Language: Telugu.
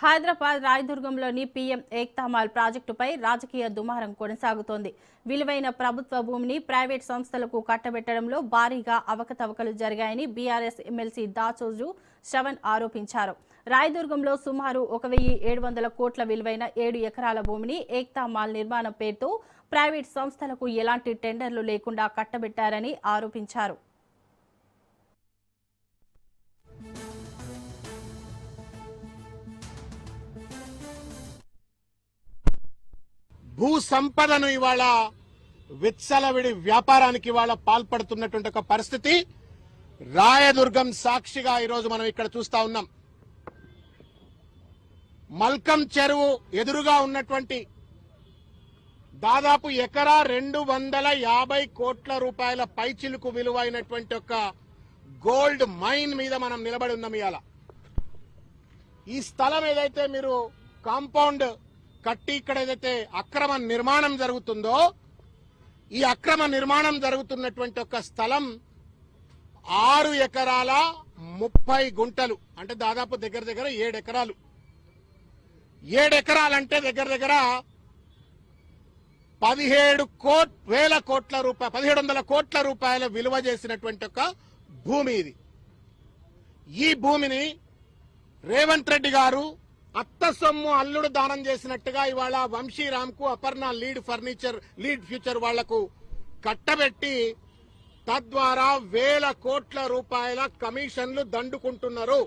హైదరాబాద్ రాయదుర్గంలోని పీఎం ఏక్తా మాల్ ప్రాజెక్టుపై రాజకీయ దుమారం కొనసాగుతోంది. విలువైన ప్రభుత్వ భూమిని ప్రైవేట్ సంస్థలకు కట్టబెట్టడంలో భారీగా అవకతవకలు జరిగాయని బీఆర్ఎస్ ఎమ్మెల్సీ దాసోజు శ్రవణ్ ఆరోపించారు. రాయదుర్గంలో సుమారు 1,700 కోట్ల విలువైన 7 ఎకరాల భూమిని ఏక్తా మాల్ నిర్మాణం పేరుతో ప్రైవేట్ సంస్థలకు ఎలాంటి టెండర్లు లేకుండా కట్టబెట్టారని ఆరోపించారు. భూ సంపదను ఇవాళ విచ్చలవిడి వ్యాపారానికి ఇవాళ పాల్పడుతున్నటువంటి ఒక పరిస్థితి రాయదుర్గం సాక్షిగా ఈరోజు మనం ఇక్కడ చూస్తా ఉన్నాం. మల్కం చెరువు ఎదురుగా ఉన్నటువంటి దాదాపు ఎకరా 250 కోట్ల రూపాయల పైచిలుకు విలువైనటువంటి ఒక గోల్డ్ మైన్ మీద మనం నిలబడి ఉన్నాం. ఇవాళ ఈ స్థలం ఏదైతే మీరు కాంపౌండ్ కట్టి ఇక్కడ ఏదైతే అక్రమ నిర్మాణం జరుగుతుందో ఈ అక్రమ నిర్మాణం జరుగుతున్నటువంటి ఒక స్థలం 6 ఎకరాల 30 గుంటలు అంటే దాదాపు దగ్గర 7 ఎకరాలు. 7 ఎకరాలంటే దగ్గర 17,000 కోట్ల రూపాయల విలువ చేసినటువంటి ఒక భూమి ఇది. ఈ భూమిని రేవంత్ రెడ్డి గారు అత్త సొమ్ము అల్లుడు దానం చేసినట్టుగా ఇవాళ వంశీరామ్ కు అపర్ణ లీడ్ ఫ్యూచర్ వాళ్లకు కట్టబెట్టి తద్వారా 1,000 కోట్ల రూపాయల కమిషన్లు దండుకుంటున్నారు.